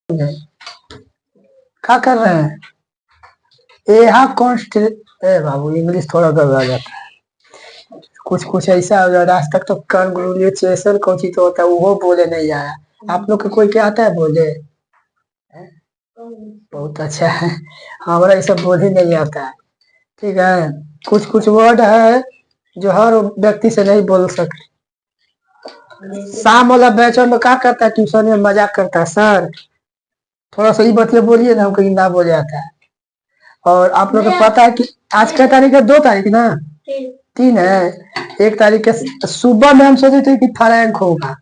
क्या कर रहे हैं? यहाँ कॉन्स्ट ए बाबू इंग्लिश थोड़ा गड़बड़ा जाता है। कुछ कुछ ऐसा हो जाता है। आज तक तो कंग्रेचुलेशन कोची तो होता है वो बोले नहीं आया। आप लोग को कोई क्या आता है बोले? बहुत अच्छा है। हमारा ये सब बोल ही नहीं आता है। ठीक है, कुछ कुछ वर्ड है जो हर व्यक्ति से नहीं बोल सकते। शाम वाला बैच में क्या करता है? ट्यूशन में मजाक करता है सर थोड़ा सा ही बतिया बोलिए ना, हमको ना बोले आता है। और आप लोग को पता है कि आज क्या तारीख है? 2 तारीख ना? 3 है। 1 तारीख के सुबह में हम सोचे थे कि फ्रैंक होगा,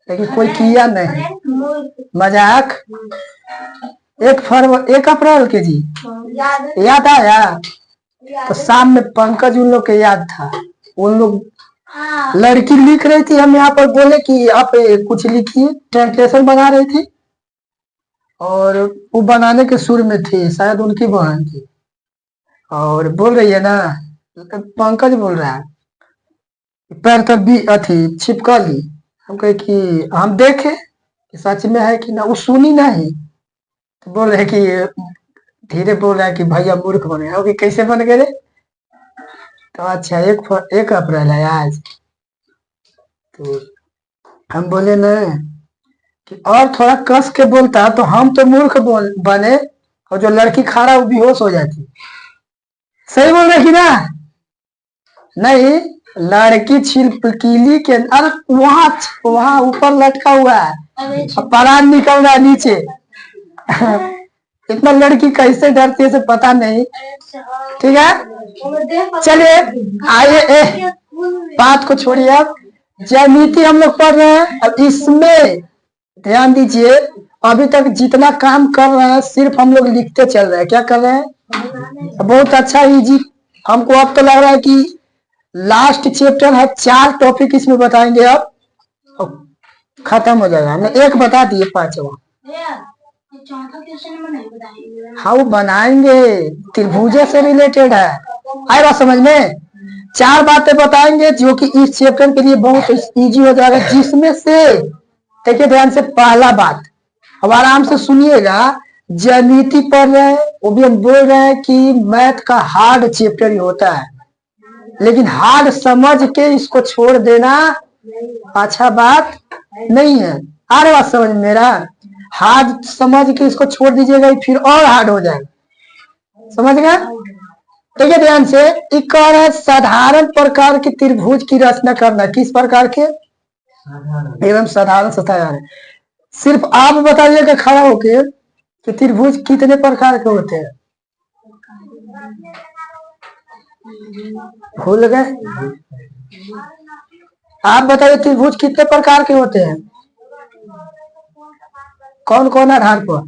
लेकिन कोई किया नहीं मजाक। 1 अप्रैल के जी याद आया? तो शाम में पंकज उन लोग के याद था। उन लोग लड़की लिख रही थी, हम यहाँ पर बोले कि आप कुछ लिखिए, ट्रांसलेशन बना रही थी और वो बनाने के सुर में थी, शायद उनकी बहन थी। और बोल रही है ना, पंकज बोल रहा है पैर तक भी अथी छिपका ली। हम कहे कि हम देखे कि सच में है कि ना, वो सुनी नहीं तो बोल रहे कि धीरे बोल रहा है कि भैया मूर्ख बने हो कि कैसे बन गए रे? तो अच्छा 1 अप्रैल है आज। तो हम बोले ना कि और थोड़ा कस के बोलता तो हम तो मूर्ख बने और जो लड़की खड़ा वो बेहोश हो जाती। सही बोल रहे कि ना? नहीं, लड़की छिपकली के अरे वहां वहां ऊपर लटका हुआ है, पराग निकल रहा है नीचे। इतना लड़की कैसे डरती है से पता नहीं। ठीक है, चलिए आइए बात को छोड़िए। अब ज्यामिति हम लोग पढ़ रहे हैं। अब इसमें ध्यान दीजिए, अभी तक जितना काम कर रहे हैं सिर्फ हम लोग लिखते चल रहे हैं। क्या कर रहे हैं? बहुत अच्छा इजी। हमको अब तो लग रहा है कि लास्ट चैप्टर है, 4 टॉपिक इसमें बताएंगे अब खत्म हो जाएगा। हमने 1 बता दिए, 5वां हाँ वो बनाएंगे, त्रिभुजे से रिलेटेड है। आए बात समझ में? 4 बातें बताएंगे जो कि इस चैप्टर के लिए बहुत इजी हो जाएगा, जिसमें से देखिए ध्यान से, पहला बात अब आराम से सुनिएगा। ज्यामिति पढ़ रहे हैं, वो भी हम बोल रहे हैं कि मैथ का हार्ड चैप्टर ही होता है, लेकिन हार्ड समझ के इसको छोड़ देना अच्छा बात नहीं है। आ रहा बात समझ मेरा? हार्ड समझ के इसको छोड़ दीजिएगा फिर और हार्ड हो जाएगा। समझ गए? देखिए ध्यान से, एक कह रहा है साधारण प्रकार के त्रिभुज की रचना करना। किस प्रकार के? एकदम साधारण साधारण। सिर्फ आप बताइएगा खड़ा होके कि त्रिभुज कितने प्रकार के होते हैं। भूल गए? आप बताइए त्रिभुज कितने प्रकार के होते हैं? कौन कौन आधार पर?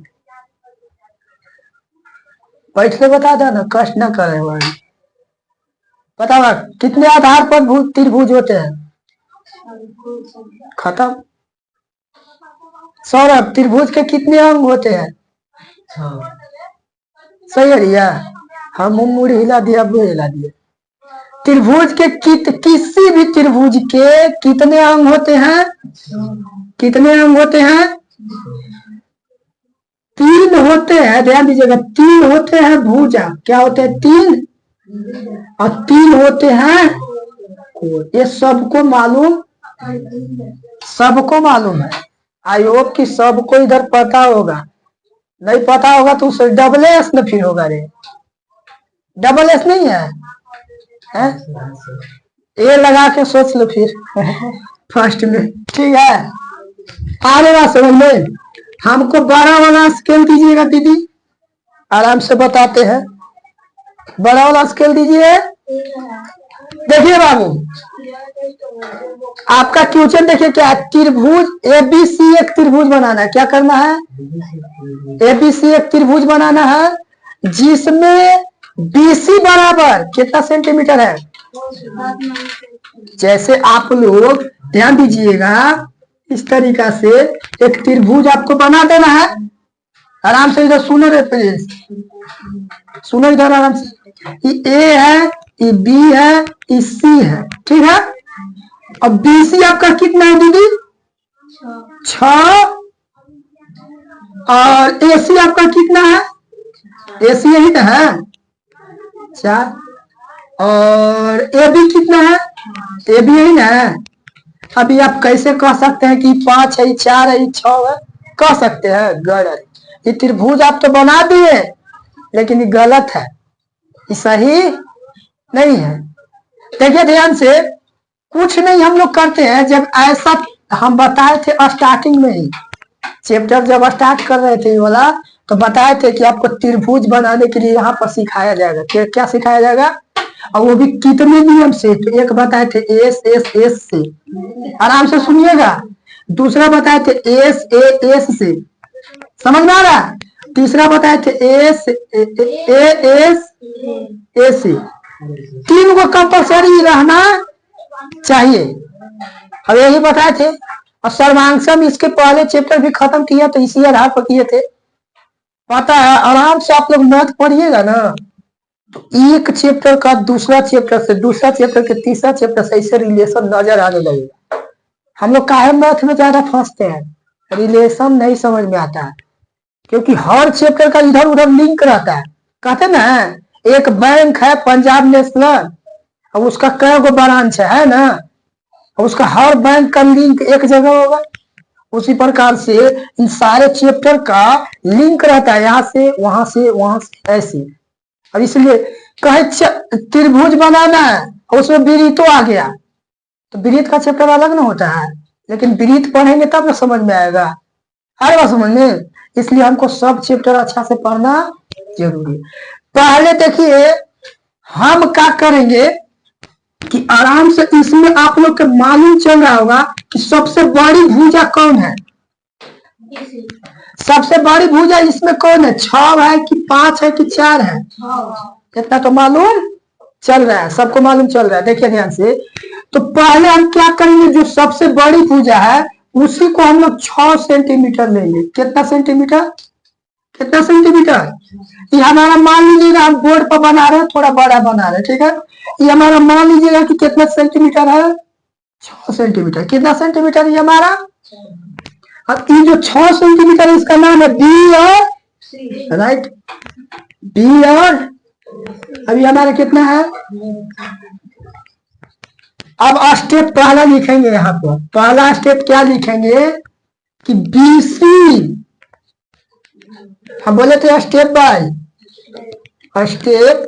बैठ के बता दो ना, कष्ट न करे। बताओ कितने आधार पर त्रिभुज होते हैं? खत्म। सौरभ, त्रिभुज के कितने अंग होते हैं? सही है रिया? हम मुड़ी हिला दिया, अब हिला दिया। त्रिभुज के किसी भी त्रिभुज के कितने अंग होते हैं? कितने अंग होते हैं? 3 होते हैं। ध्यान दीजिएगा, 3 होते हैं भुजा। क्या होते हैं? 3। और 3 होते हैं ये सबको मालूम, सबको मालूम है। आई होप कि सबको इधर पता होगा। नहीं पता होगा तो उसे डबल एस में फिर होगा रे। डबल एस नहीं है, है? ए लगा के सोच लो फिर फर्स्ट में। ठीक है, आ रहा समझ में? हमको 12 वाला स्केल दीजिएगा दीदी, आराम से बताते हैं। 12 वाला स्केल दीजिए। देखिए बाबू, आपका क्वेश्चन देखिए क्या है। त्रिभुज एबीसी एक त्रिभुज बनाना है। क्या करना है? एबीसी एक त्रिभुज बनाना है जिसमें बीसी बराबर कितना सेंटीमीटर है? जैसे आप लोग ध्यान दीजिएगा, इस तरीका से एक त्रिभुज आपको बना देना है। आराम से इधर सुनो रे प्लीज, सुनो इधर आराम से। ए है, ये बी है, ये सी है। ठीक है, अब बीसी आपका कितना है दीदी? 6। और एसी आपका कितना है? एसी यही ना है 4। और ए बी कितना है? ए बी यही ना है। अभी आप कैसे कह सकते हैं कि 5 है, 4 है, 6 है? कह सकते हैं? गलत। ये त्रिभुज आप तो बना दिए, लेकिन ये गलत है, ये सही नहीं है। देखिए ध्यान से, कुछ नहीं हम लोग करते हैं। जब ऐसा हम बताए थे स्टार्टिंग में ही, चैप्टर जब स्टार्ट कर रहे थे ये वाला, तो बताए थे कि आपको त्रिभुज बनाने के लिए यहाँ पर सिखाया जाएगा। क्या सिखाया जाएगा? और वो भी कितने नियम से? तो एक बताए थे एस एस एस से, आराम से सुनिएगा। दूसरा बताए थे एस ए एस से, समझ में आ रहा? तीसरा बताए थे एस ए एस ए से। 3 को कंपल्सरी रहना चाहिए, अब यही बताए थे। और सर्वांशम इसके पहले चैप्टर भी खत्म किया, तो इसी आधार पर किए थे। पता है, आराम से आप लोग मैथ पढ़िएगा ना, तो एक चैप्टर का दूसरा चैप्टर से, दूसरा चैप्टर के तीसरा चैप्टर से ऐसे रिलेशन नजर आने लगेगा। हम लोग काहे मैथ में ज्यादा फंसते हैं? रिलेशन नहीं समझ में आता है, क्योंकि हर चैप्टर का इधर उधर लिंक रहता है। कहते ना, एक बैंक है पंजाब नेशनल, अब उसका कई गो ब्रांच है ना, उसका हर बैंक का लिंक एक जगह होगा। उसी प्रकार से इन सारे चैप्टर का लिंक रहता है, यहाँ से वहां से वहां से, ऐसे। और इसलिए कहे त्रिभुज बनाना है, और उसमें विरीतो आ गया, तो विरीत का चैप्टर अलग ना होता है, लेकिन विरीत पढ़ेंगे तब ना समझ में आएगा। आएगा समझ में? इसलिए हमको सब चैप्टर अच्छा से पढ़ना जरूरी है। पहले देखिए हम क्या करेंगे कि आराम से, इसमें आप लोग के मालूम चल रहा होगा कि सबसे बड़ी भुजा कौन है? सबसे बड़ी भुजा इसमें कौन है? 6 है कि 5 है कि 4 है? इतना तो मालूम चल रहा है, सबको मालूम चल रहा है। देखिए ध्यान से, तो पहले हम क्या करेंगे, जो सबसे बड़ी भुजा है उसी को हम लोग 6 सेंटीमीटर लेंगे। कितना सेंटीमीटर? कितना सेंटीमीटर? ये हमारा मान लीजिएगा, हम बोर्ड पर बना रहे हैं, थोड़ा बड़ा बना रहे हैं, ठीक है? ये हमारा मान लीजिएगा कि कितना सेंटीमीटर है? 6 सेंटीमीटर। कितना सेंटीमीटर ये हमारा? अब ये जो 6 सेंटीमीटर, इसका नाम है बी और राइट, बी और अभी हमारा कितना है? अब स्टेप पहला लिखेंगे यहाँ पर। पहला स्टेप क्या लिखेंगे कि BC, हम बोले थे स्टेप बाय स्टेप।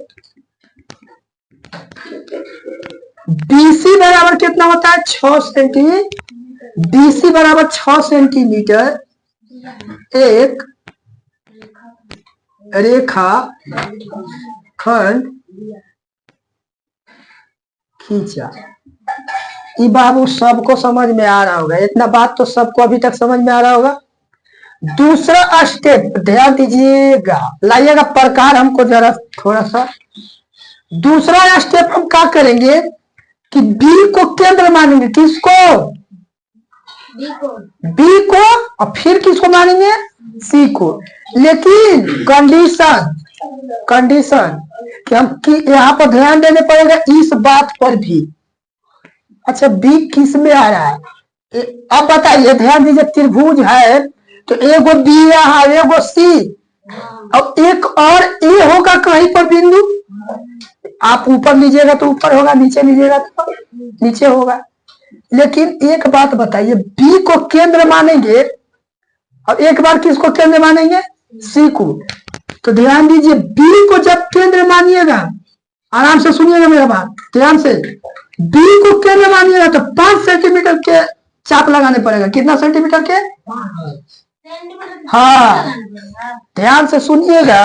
BC बराबर कितना होता है? 6 सेंटीमीटर। BC बराबर 6 सेंटीमीटर एक रेखा खंड खींचा। ये बाबू सबको समझ में आ रहा होगा, इतना बात तो सबको अभी तक समझ में आ रहा होगा। दूसरा स्टेप ध्यान दीजिएगा, लाइएगा प्रकार हमको जरा थोड़ा सा। दूसरा स्टेप हम क्या करेंगे कि बी को केंद्र मानेंगे। किसको? बी को। और फिर किसको मानेंगे? सी को। लेकिन कंडीशन कि हम यहाँ पर ध्यान देने पड़ेगा इस बात पर भी। अच्छा, बी किस में आ रहा है? अब बताइए, ध्यान दीजिए, त्रिभुज है तो एगो बी है, एगो सी, अब एक और ए होगा कहीं पर बिंदु। आप ऊपर लीजिएगा तो ऊपर होगा, नीचे लीजिएगा तो नीचे होगा। लेकिन एक बात बताइए, बी को केंद्र मानेंगे, अब एक बार किसको केंद्र मानेंगे? सी को। तो ध्यान दीजिए, बी को जब केंद्र मानिएगा, आराम से सुनिएगा मेरा बात ध्यान से, बी को केंद्र मानिएगा तो 5 सेंटीमीटर के चाप लगाने पड़ेगा। कितना सेंटीमीटर के? हाँ, ध्यान से सुनिएगा।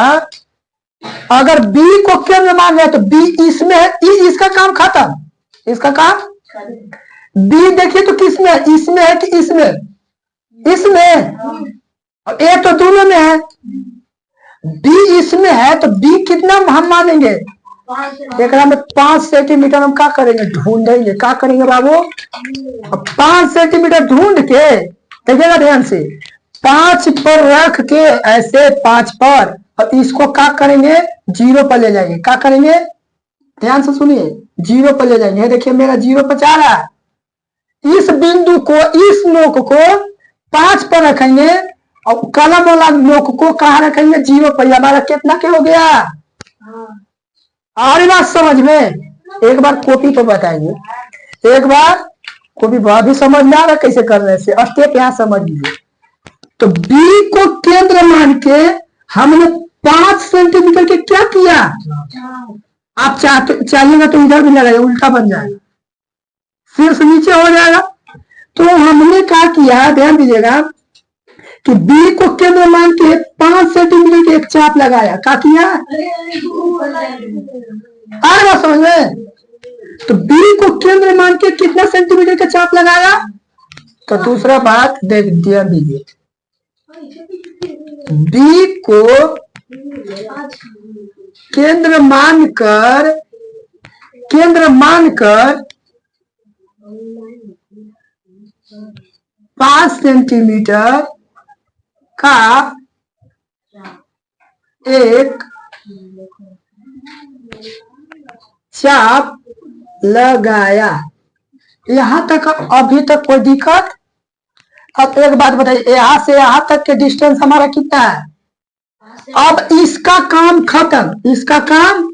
अगर बी को केंद्र मान रहे तो बी इसमें है, इसका काम खत्म। इसका काम बी देखिए तो किसमें है? इसमें है कि इसमें? इसमें। और ए तो दोनों में है। बी इसमें है तो बी कितना हम मानेंगे? एक में 5 सेंटीमीटर हम क्या करेंगे? ढूंढेंगे। क्या करेंगे बाबू? 5 सेंटीमीटर ढूंढ के, देखिएगा ध्यान से, 5 पर रख के ऐसे 5 पर, और इसको क्या करेंगे? 0 पर ले जाएंगे। क्या करेंगे? ध्यान से सुनिए, 0 पर ले जाएंगे। देखिए मेरा 0 पर जा रहा है। इस बिंदु को, इस नोक को 5 पर रखेंगे और कलम वाला नोक को कहाँ रखेंगे? जीरो पर। हमारा कितना के हो गया? आ रही बात समझ में? एक बार कॉपी पर बताइए, एक बार कॉपी पर। अभी समझ में आ रहा कैसे करने से? स्टेप यहाँ समझ लीजिए। तो बी को केंद्र मान के हमने 5 सेंटीमीटर के क्या किया? आप चाहिएगा तो इधर भी लगाइए, उल्टा बन जाएगा, शीर्ष नीचे हो जाएगा। तो हमने क्या किया, ध्यान दीजिएगा कि बी को केंद्र मान के 5 सेंटीमीटर के एक चाप लगाया। क्या किया? आ रहा समझ में? तो बी को केंद्र मान के कितना सेंटीमीटर का चाप लगाया? तो दूसरा बात देख दिया दीजिए, बी को केंद्र मानकर 5 सेंटीमीटर का एक चाप लगाया। यहां तक अभी तक कोई दिक्कत? अब एक बात बताइए, यहां से यहां तक के डिस्टेंस हमारा कितना है? अब इसका काम खत्म, इसका काम।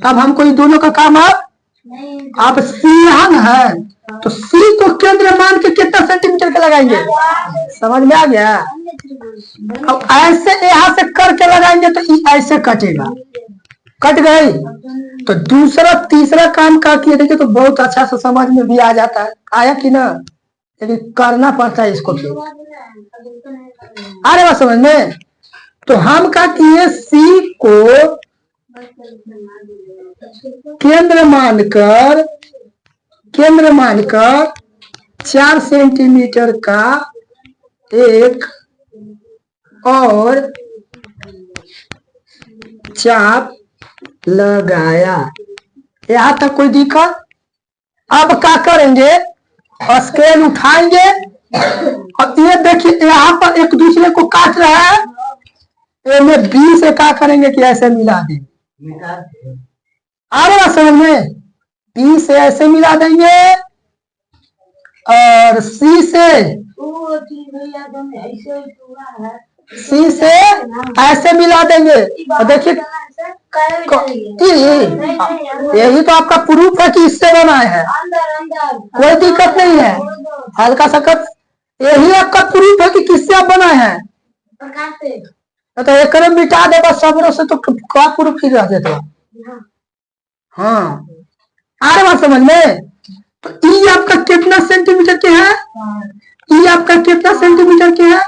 अब हमको इन दोनों का काम अब सीहन है, तो सी को केंद्र मान के कितना सेंटीमीटर का लगाएंगे? समझ में आ गया? अब ऐसे यहां से करके लगाएंगे तो ऐसे कटेगा, कट गई। तो दूसरा तीसरा काम क्या किया देखिए, तो बहुत अच्छा से समझ में भी आ जाता है। आया कि ना? लेकिन करना पड़ता है इसको फिर। आ रहा समझ में? तो हम क्या किए, सी को केंद्र मानकर 4 सेंटीमीटर का एक और चाप लगाया। यहां तक कोई दिक्कत? अब क्या करेंगे, स्केल उठाएंगे और ये देखिए यहाँ पर एक दूसरे को काट रहा है। में बी से क्या करेंगे कि ऐसे मिला देंगे। आ रहा समझ में? बी से ऐसे मिला देंगे और सी से ऐसे मिला देंगे। और देखिए यही तो आपका प्रूफ है कि इससे बना है, कोई दिक्कत नहीं है। हल्का सा कर, यही आपका प्रूफ है कि किससे आप बनाए हैं। तो एक मिटा दे बस सबरों से, तो क्या प्रूफ ही रह जाता। हाँ आ रहा बात समझ में? तो ई आपका कितना सेंटीमीटर के है? ई आपका कितना सेंटीमीटर के है?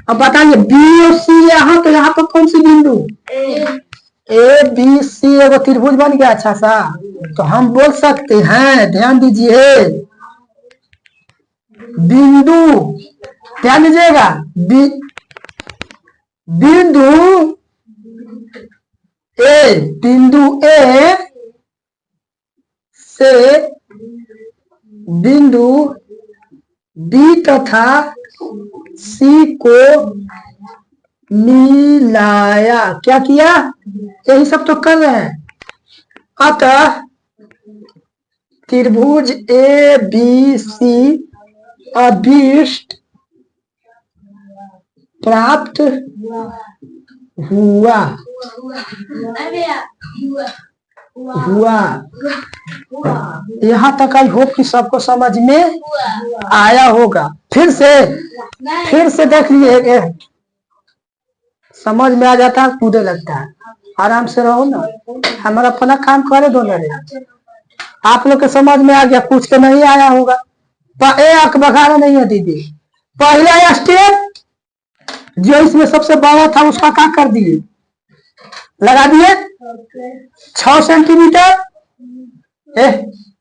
अब बताइए बी और सी यहाँ, तो यहाँ पर कौन सी बिंदु? ए बी सी एगो त्रिभुज बन गया अच्छा सा। तो हम बोल सकते हैं, ध्यान दीजिए, बिंदु, ध्यान दीजिएगा, बिंदु ए से बिंदु बी तथा सी को मिलाया। क्या किया? यही सब तो कर रहे हैं। अतः त्रिभुज ए बी सी अभीष्ट प्राप्त हुआ। यहाँ तक आई होप कि सबको समझ में आया होगा। फिर से देख लीजिए, समझ में आ जाता है, कूदे लगता है। आराम से रहो ना, हमारा अपना काम करे दो ना। आप लोग के समझ में आ गया, कुछ के नहीं आया होगा। एक बघारा नहीं है दीदी। पहला स्टेप जो इसमें सबसे बड़ा था उसका क्या कर दिए, लगा दिए 6 सेंटीमीटर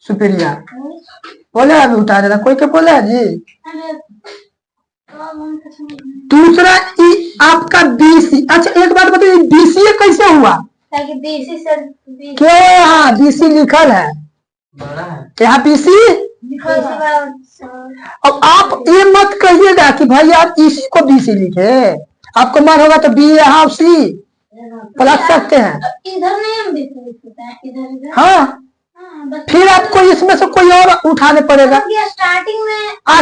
सुपीरियर। बोले अभी उठा देना, कोई के बोले जी। दूसरा आपका बीसी। अच्छा एक बात बताइए, बीसीए कैसे हुआ? क्यों? हाँ बीसी लिखल है यहाँ, बीसी। अब आप ये मत कहिएगा कि भाई आप इसको बीसी लिखे, आपको मन होगा तो बी यहाँ सी पलट सकते हैं। इधर नहीं हम बीसी लिख सकते हैं, इधर। हाँ फिर आपको इसमें से कोई और उठाने पड़ेगा।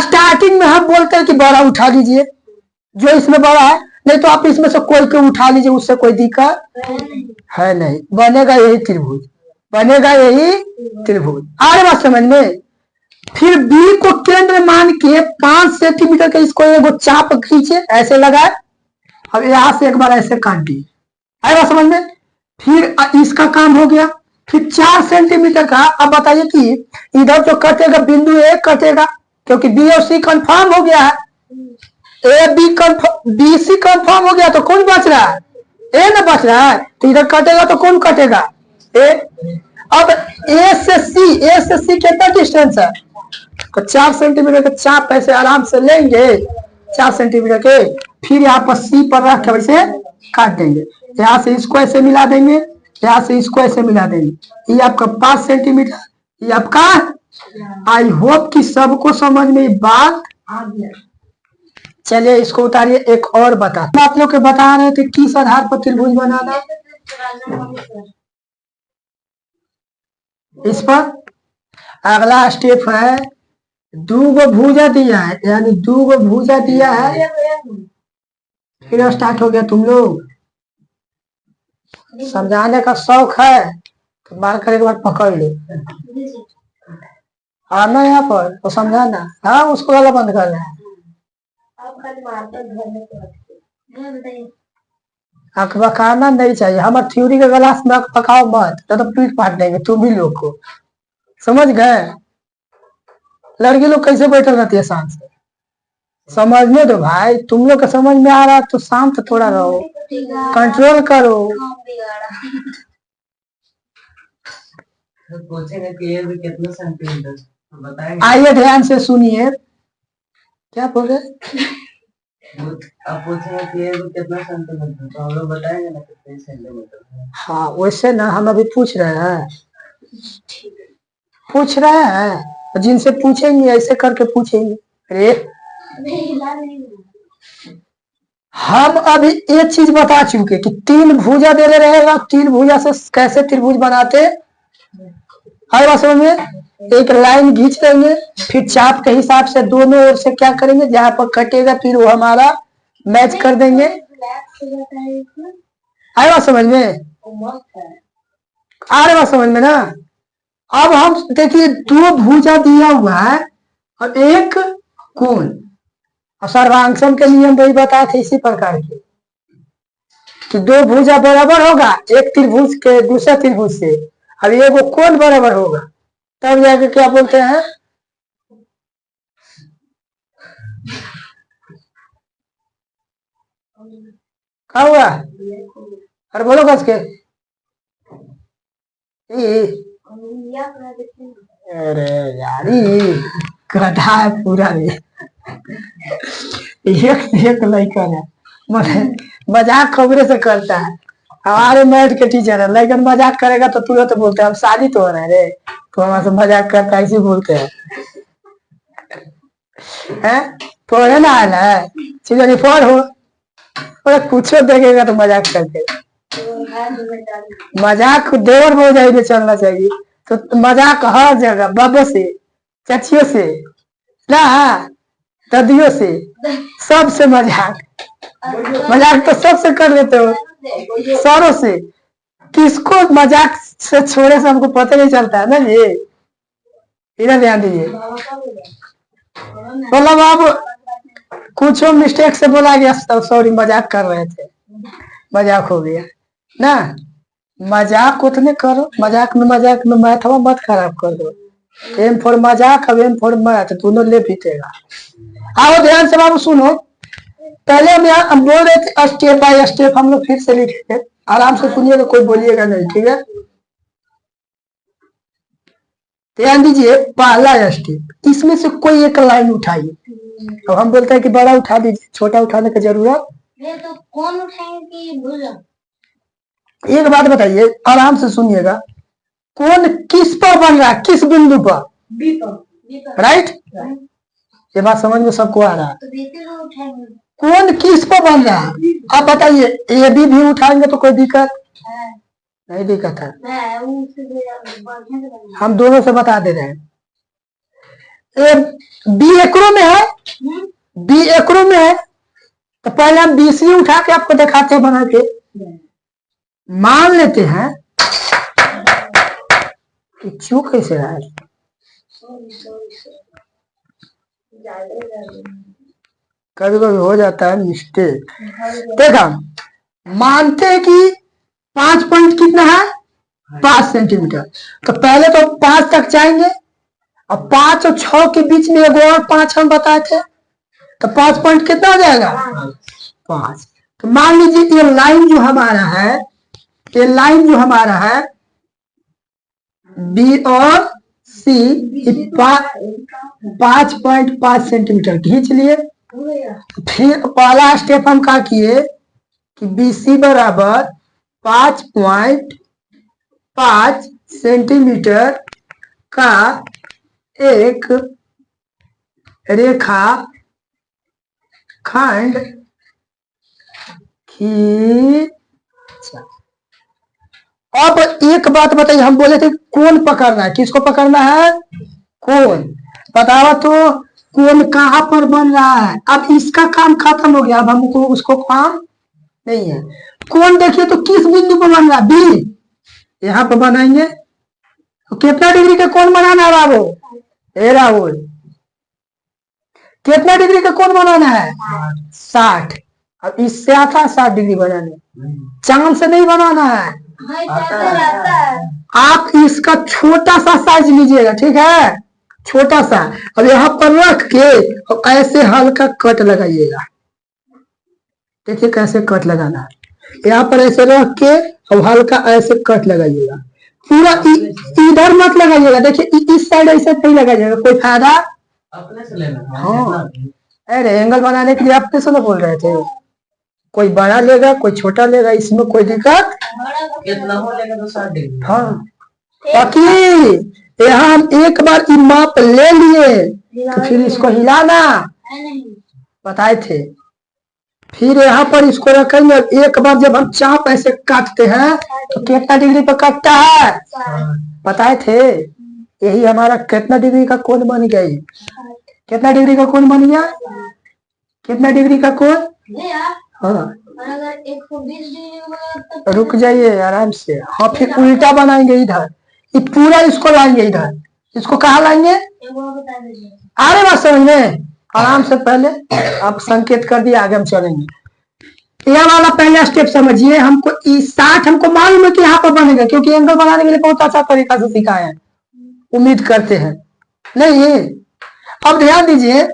स्टार्टिंग में हम बोलते हैं कि बड़ा उठा लीजिए, जो इसमें बड़ा है, नहीं तो आप इसमें से कोई को उठा लीजिए, उससे कोई दिक्कत है नहीं, बनेगा यही त्रिभुज, बनेगा यही त्रिभुज। आ रही बात समझ में। फिर बी को केंद्र मान के 5 सेंटीमीटर का इसको एगो चाप खींचे, ऐसे लगाए, अब यहां से एक बार ऐसे काट दिए, आएगा समझ में। फिर इसका काम हो गया। फिर 4 सेंटीमीटर का, अब बताइए कि इधर जो कटेगा बिंदु ए कटेगा, क्योंकि बी और सी कंफर्म हो गया है, A B confirm, B C confirm हो गया, तो कौन बच रहा है, ए ना बच रहा है, तो इधर कटेगा तो कौन कटेगा, ए। अब ए से सी कितना डिस्टेंस है, तो 4 सेंटीमीटर का चाप ऐसे आराम से लेंगे, 4 सेंटीमीटर के, फिर यहाँ पर सी पर रख के वैसे काट देंगे, यहाँ से इसको ऐसे मिला देंगे, यहाँ से इसको ऐसे मिला देंगे, ये आपका 5 सेंटीमीटर, ये आपका। आई होप कि सबको समझ में बात आ गया। चलिए इसको उतारिए, एक और बता, आप लोग के बता रहे थे किस आधार पर त्रिभुज बनाना, इस पर अगला स्टेप है, दूगो भुजा दिया है, यानी दूगो भुजा दिया है, फिर स्टार्ट हो गया। तुम लोग समझाने का शौक है तो बार कर एक बार पकड़ लो, आना यहाँ पर तो समझाना, हाँ उसको वाला बंद करना है, अख बकाना नहीं चाहिए, हमारे थ्योरी के गिलास में अख पकाओ मत, तो पीठ पाट देंगे तुम भी लोग को, समझ गए। लड़की लोग कैसे बैठल रहती है शांत से, समझने दो भाई, तुम लोग का समझ में आ रहा है तो शांत थोड़ा रहो, कंट्रोल करो। पूछेंगे कि ये भी कितना सेंटीमीटर बताएंगे, आइए ध्यान से सुनिए, क्या बोले, आप पूछेंगे कि ये भी कितना सेंटीमीटर, तो हम लोग बताएंगे ना कितने सेंटीमीटर। हाँ वैसे ना हम अभी पूछ रहे हैं, जिनसे पूछेंगे ऐसे करके पूछेंगे। अरे हम अभी एक चीज बता चुके कि 3 भुजा दे रहेगा, 3 भुजा से कैसे त्रिभुज बनाते, हर बात समझ में। एक लाइन खींच लेंगे, फिर चाप के हिसाब से दोनों ओर से क्या करेंगे, जहां पर कटेगा फिर वो हमारा मैच कर देंगे, आए बात समझ में, आ रहे बात समझ में ना। अब हम देखिए 2 भुजा दिया हुआ है और एक कोण, और सर्वांक्षण के नियम वही बताए थे इसी प्रकार के, कि 2 भुजा बराबर होगा एक त्रिभुज के दूसरे त्रिभुज से, अब ये वो कोण बराबर होगा, तब जाके क्या बोलते हैं, क्या हुआ, अरे बोलो कस के, अरे यार गधा है पूरा रे, एक लड़का है, मजाक खबरे से करता है, हमारे मैथ के टीचर है, लेकिन मजाक करेगा तो तुरंत बोलते हैं हम शादी तो हो रहा है रे, तो हमारे से मजाक करता है, ऐसे बोलते हैं, पढ़े ना आना है चीजें पढ़ हो, कुछ देखेगा तो मजाक करते, मजाक देवर भौजाई में चलना चाहिए, तो मजाक हर जगह, बाबे से, चचियों से ना, ददियों से, सबसे मजाक तो सबसे कर लेते हो, सरों से, किसको मजाक से छोड़े से हमको पता नहीं चलता है ना, ये इधर ध्यान दीजिए। मतलब आप कुछ मिस्टेक से बोला गया, सॉरी मजाक कर रहे थे, मजाक हो गया ना, मजाक उतने करो, मजाक में मैथ मत खराब कर दो, एम फॉर मजाक अब एम फॉर मैथ दोनों ले पीटेगा। आओ ध्यान से बाबू सुनो, पहले हम बोल रहे थे स्टेप बाय स्टेप, हम लोग फिर से लिखेंगे, आराम से सुनिएगा, कोई बोलिएगा नहीं, ठीक है। ध्यान दीजिए, पहला स्टेप, इसमें से कोई एक लाइन उठाइए, अब हम बोलते हैं कि बड़ा उठा दीजिए, छोटा उठाने की जरूरत, तो कौन उठाएंगे कि भुजा, एक बात बताइए आराम से सुनिएगा, कौन किस पर बन रहा है, किस बिंदु पर, बी पर, राइट, ये बात समझ में सबको आ रहा है, तो बी से उठाएंगे, कौन किस पर बन रहा है, आप बताइए, ए बी भी उठाएंगे तो कोई दिक्कत नहीं, दिक्कत है, हम दोनों से बता दे रहे हैं, बी एकरो में है, बी एकरो में है, तो पहले हम बीसी उठा के आपको दिखाते हैं बना के। मान लेते हैं कि चूक कैसे रहा है, कभी कभी हो जाता है मिस्टेक। देखा, मानते हैं कि 5 पॉइंट कितना है, 5 सेंटीमीटर। तो पहले तो 5 तक जाएंगे, और 5 और 6 के बीच में एक और 5 हम बताए थे, तो 5 पॉइंट कितना हो जाएगा, 5। तो मान लीजिए ये लाइन जो हमारा है, ये लाइन जो हमारा है बी और सी 5.5 सेंटीमीटर खींच लिए। फिर पहला स्टेप हम क्या किए कि बी सी बराबर 5.5 सेंटीमीटर का एक रेखा खंड खींचा। अब एक बात बताइए, हम बोले थे कौन पकड़ना है, किसको पकड़ना है, कौन। बताओ तो कौन कहाँ पर बन रहा है। अब इसका काम खत्म हो गया, अब हमको उसको काम नहीं है। कौन देखिए तो किस बिंदु पर बन रहा है, बी, यहाँ पर बनाएंगे। तो कितना डिग्री का कौन बनाना है राहुल, ए राहुल, कितना डिग्री का कौन बनाना है, 60। अब इससे आता है 60 डिग्री बनाने, चांद से नहीं बनाना है। आप इसका छोटा सा साइज लीजिएगा, ठीक है, छोटा सा। अब यहाँ पर रख के और ऐसे हल्का कट लगाइएगा। देखिए कैसे कट लगाना है, यहाँ पर ऐसे रख के और हल्का ऐसे कट लगाइएगा। पूरा इधर मत लगाइएगा, देखिए इस साइड ऐसे नहीं लगाइएगा, कोई फायदा अपने से लेना। हाँ, अरे एंगल बनाने के लिए अपने से ना बोल रहे थे, कोई बड़ा लेगा कोई छोटा लेगा, इसमें कोई दिक्कत। कितना हो लेगा तो 60 डिग्री। हाँ, बाकी यहाँ हम एक बार ये माप ले लिए तो फिर इसको हिलाना बताए थे। फिर यहाँ पर इसको रखेंगे, एक बार जब हम चाप ऐसे काटते हैं तो कितना डिग्री पर काटता है बताए थे। यही हमारा कितना डिग्री का कोण बन गया, कितना डिग्री का कोण बन गया, कितना डिग्री का कोण। हाँ, अगर 120 डिग्री होगा रुक जाइए आराम से। हाँ, फिर उल्टा बनाएंगे, इधर ये पूरा इसको लाएंगे, इधर इसको कहाँ लाएंगे, बता दीजिए। आ रहे बात समझ में, आराम से। पहले आप संकेत कर दिए, आगे हम चलेंगे। यह वाला पहला स्टेप समझिए। हमको 60 हमको मालूम है कि यहाँ पर बनेगा, क्योंकि एंगल बनाने के लिए बहुत अच्छा तरीका से सिखाया है, उम्मीद करते हैं। नहीं, अब ध्यान दीजिए,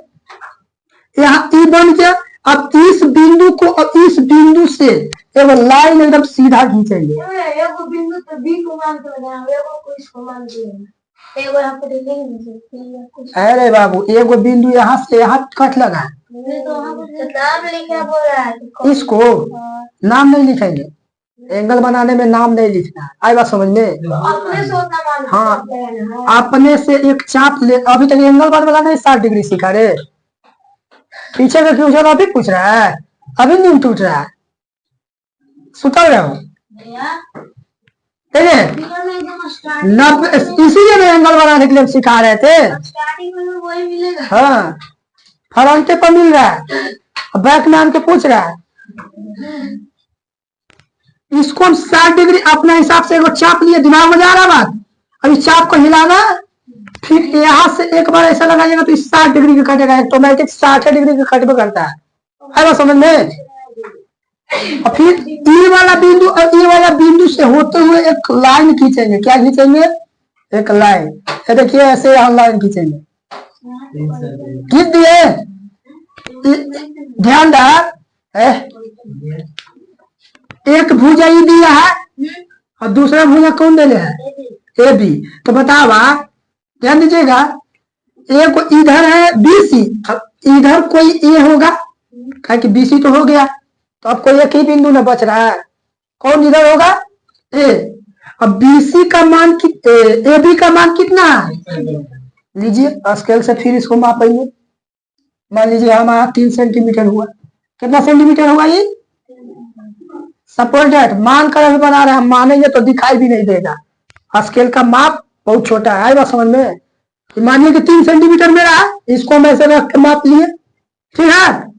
यहाँ ई बन गया। अब इस बिंदु को और इस बिंदु से एक लाइन एकदम सीधा खींचेंगे। एगो बिंदु तो बी को मान के लगाना, एगो को इसको मान के लगाना, एगो यहाँ पे देखेंगे। अरे बाबू, एगो बिंदु यहाँ से यहाँ कट लगा, तो वहाँ पर नाम लिखा बोल रहा है, इसको नाम नहीं लिखेंगे, एंगल बनाने में नाम नहीं लिखना है। आई बात समझ में। अपने से उतना मान हाँ, अपने से एक चाप ले। अभी तक एंगल बनाना 60 डिग्री सीखा रे, पीछे का क्यों अभी पूछ रहा है, अभी नींद टूट रहा है, सुता रहा हूँ। इसीलिए मैं एंगल बनाने के लिए सिखा रहे थे। स्टार्टिंग में वही मिलेगा। हाँ, फ्रंटे पर मिल रहा है, बैक में आके पूछ रहा है। इसको हम 60 डिग्री अपने हिसाब से एगो चाप लिए, दिमाग में जा रहा बात। अब इस चाप को हिलाना, फिर यहाँ से एक बार ऐसा लगाइएगा तो 60 डिग्री का कटेगा, ऑटोमेटिक 60 डिग्री का कट करता है समझ में। और फिर ये वाला बिंदु और ये वाला बिंदु से होते हुए एक लाइन खींचेंगे। क्या खींचेंगे, एक लाइन। ये देखिए ऐसे यहाँ लाइन खींचेंगे, खींच दिए। ध्यान रहा, एक भुजा ये दिया है और दूसरा भुजा कौन दे है, ए बी। तो बताओ, ध्यान दीजिएगा, एक इधर है बीसी, अब इधर कोई ए होगा, कि बीसी तो हो गया, तो अब कोई एक ही बिंदु न बच रहा है, कौन इधर होगा, ए। अब बीसी का मान ए बी का मान कितना है, लीजिए स्केल से फिर इसको मापेंगे। मान लीजिए हमारा 3 सेंटीमीटर हुआ, कितना सेंटीमीटर हुआ ये, सपोर्टेड मान कर अभी बना रहे हैं, हम मानेंगे तो दिखाई भी नहीं देगा, स्केल का माप बहुत छोटा है। बस समझ में, मानिए कि 3 सेंटीमीटर मेरा है, इसको हम ऐसे रख के माप लिए, ठीक है।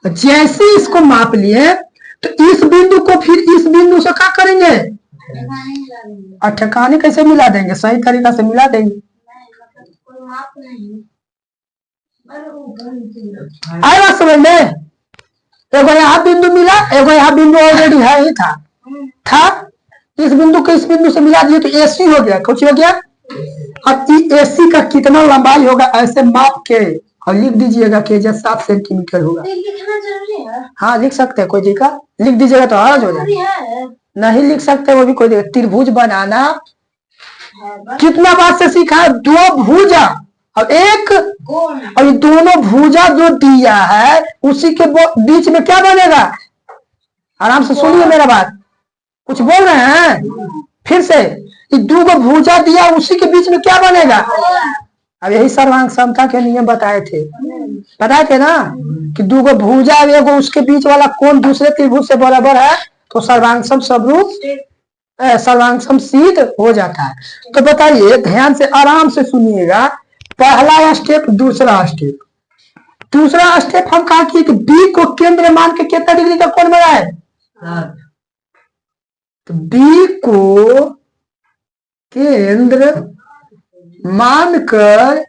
जैसे इसको माप लिए तो इस बिंदु को फिर इस बिंदु से क्या करेंगे, और ठिकाने कैसे मिला देंगे, सही तरीका से मिला देंगे। कोई माप नहीं। अरे वो आएगा समझ में। एगो यहाँ बिंदु मिला, एगो यहाँ बिंदु ऑलरेडी है ही था इस बिंदु को इस बिंदु से मिला दिए तो एसी हो गया। कुछ हो गया। अब एसी का कितना लंबाई होगा ऐसे माप के और लिख दीजिएगा कि 7 सेंटीमीटर होगा। लिखना जरूरी है। हाँ लिख सकते हैं, कोई दिक्कत, लिख दीजिएगा तो आवाज हो जरूरी जाए। है। नहीं लिख सकते वो भी कोई दिक्कत। त्रिभुज बनाना कितना बात से सीखा है, 2 भुजा और एक कौन और ये दोनों भुजा जो दिया है उसी के बीच में क्या बनेगा। आराम से सुनिए मेरा बात, कुछ बोल रहे हैं फिर से। ये 2 भुजा दिया उसी के बीच में क्या बनेगा। अब यही सर्वांग समता के नियम बताए थे ना कि 2 भुजा एगो उसके बीच वाला कोण दूसरे त्रिभुज से बराबर है तो सर्वांग सम स्वरूप सर्वांग सम सिद्ध हो जाता है। तो बताइए ध्यान से आराम से सुनिएगा, पहला स्टेप, दूसरा स्टेप। दूसरा स्टेप हम कहा कि बी को केंद्र मान के कितना डिग्री का कोण बना है, तो बी को केंद्र मानकर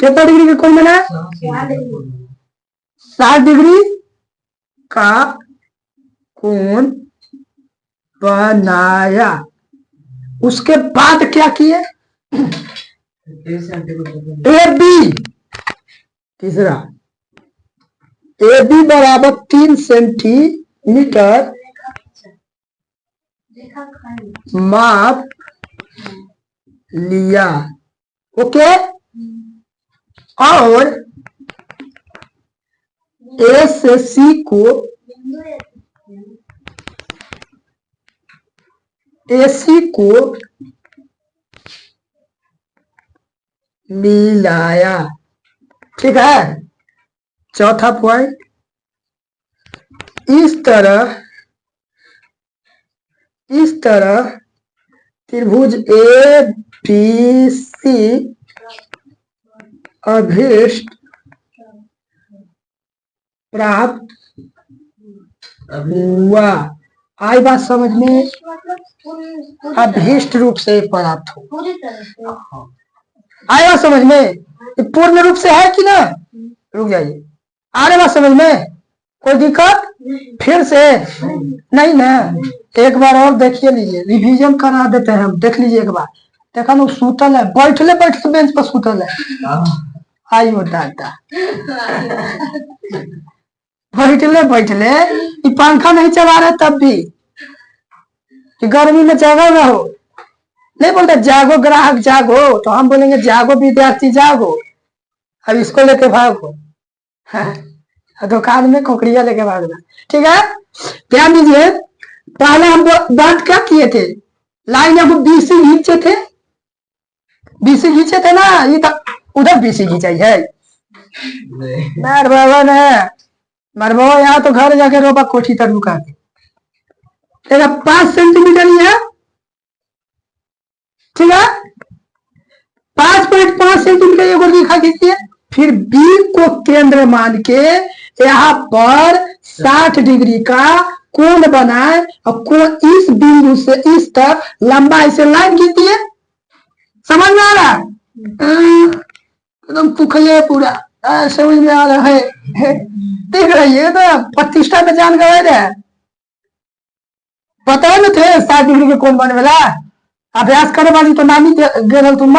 कितना डिग्री का कोण बना है, 60 डिग्री का कोण बनाया। उसके बाद क्या किए, ए बी, तीसरा ए बी बराबर 3 सेंटीमीटर माप लिया। ओके। और ए से सी को एसी को मिलाया। ठीक है। चौथा पॉइंट, इस तरह त्रिभुज ए बी सी अभीष्ट प्राप्त हुआ। आई बात समझ में, अभीष्ट रूप से प्राप्त हो। पूरी तरह से आया समझ में, पूर्ण रूप से है कि ना। रुक जाइए, आ रहे बात समझ में, कोई दिक्कत फिर से नहीं ना। एक बार और देखिए लीजिए, रिवीजन करा देते हैं हम। देख लीजिए एक बार, देखा ना सूतल है, बैठले बेंच पर सूतल है। आई हो दादा, बैठले ये पंखा नहीं चला रहे तब भी कि गर्मी में जागा रहो। नहीं बोलते जागो ग्राहक जागो, तो हम बोलेंगे जागो विद्यार्थी जागो। अब इसको लेके भागो, दुकान में कोकड़िया लेके भागना। ठीक है, ध्यान दीजिए। पहले हम बात क्या किए थे, लाइन हमको बीसी खींचे थे ना। ये तो उधर बीसी खींचाई है मार बाबा ने, मार बाबा यहाँ तो घर जाके रोबा कोठी तक रुका के 5 सेंटीमीटर ही है। ठीक है, 5.5 सेंटीमीटर ये लिखा खींचिए। फिर बी को केंद्र मान के यहाँ पर 60 डिग्री का कोण बनाए और कोण इस बिंदु से इस तक लंबाई से लाइन खींचिए। समझ में आ रहा है, एकदम पुखले पूरा समझ में आ रहा है। देख रही है तो प्रतिष्ठा में जान गए रहे, पता न थे 60 डिग्री के कोण बने वाला। अभ्यास करे वाली तो नानी गिरल, तुम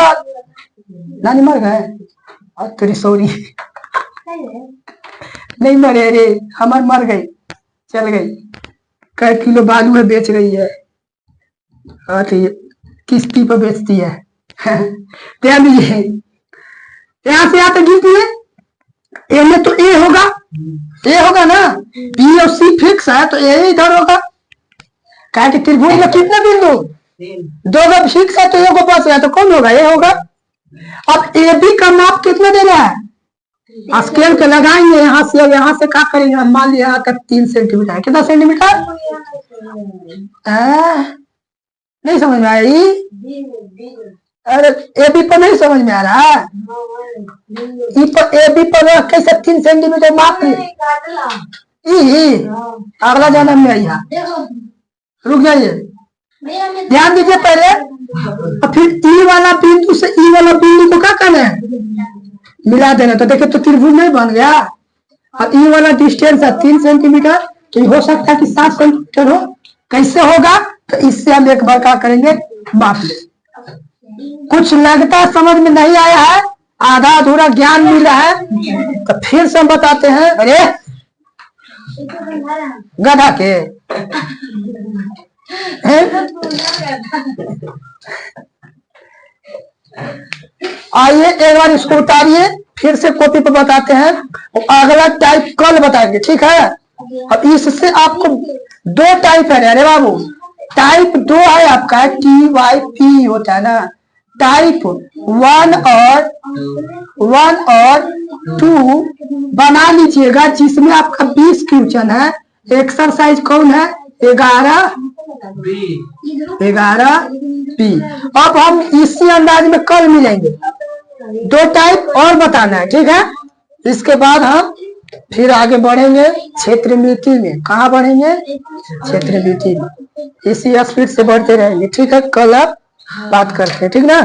नानी मर गए और तेरी सॉरी नहीं मरे रे, हमार मर गई, चल गई। कई किलो बालू है बेच रही है, किस्ती पर बेचती है। ध्यान दीजिए, यहाँ से यहाँ तक गिनती ए में तो ए होगा ना, बी और सी फिक्स है तो ए इधर होगा। क्या कि त्रिभुज में कितने बिंदु, 2 फिक्स है तो एगो बच है तो कौन होगा, ए होगा। अब ए बी का माप कितना देना है, स्केल के लगाएंगे यहाँ से क्या करेंगे, मान लिया यहाँ तक 3 सेंटीमीटर है। कितना सेंटीमीटर नहीं समझ में आई, अरे ए बी पर नहीं समझ में आ रहा है? ई पर ए बी पर रख के 3 सेंटीमीटर माप ले। काटला ई अगला जन्म में आइया। देखो रुक जाइए, भैया मैं ध्यान दीजिए पहले, और फिर ई वाला बिंदु से ई वाला बिंदु को क्या करना है, मिला देना। तो देखिए तो त्रिभुज नहीं बन गया। और ई वाला डिस्टेंस है 3 सेंटीमीटर, तो हो सकता है कि 7 सेंटीमीटर हो। कैसे होगा, तो इससे हम एक बार क्या करेंगे, माप ले। कुछ लगता समझ में नहीं आया है, आधा अधूरा ज्ञान मिल रहा है, तो फिर से हम बताते हैं। अरे गधा के हैं? आइए एक बार इसको उतारिए, फिर से कॉपी पर बताते हैं, और अगला टाइप कल बताएंगे, ठीक है। अब इससे आपको 2 टाइप है। अरे बाबू, टाइप 2 है आपका, TYP होता है ना। टाइप 1 और 2 बना लीजिएगा, जिसमें आपका 20 क्वेश्चन है। एक्सरसाइज कौन है, 11 B। अब हम इसी अंदाज में कल मिलेंगे। 2 टाइप और बताना है, ठीक है। इसके बाद हम फिर आगे बढ़ेंगे क्षेत्र मीति में। कहाँ बढ़ेंगे, क्षेत्र मीति में। इसी स्पीड से बढ़ते रहेंगे, ठीक है। कल आप बात करते हैं, ठीक ना।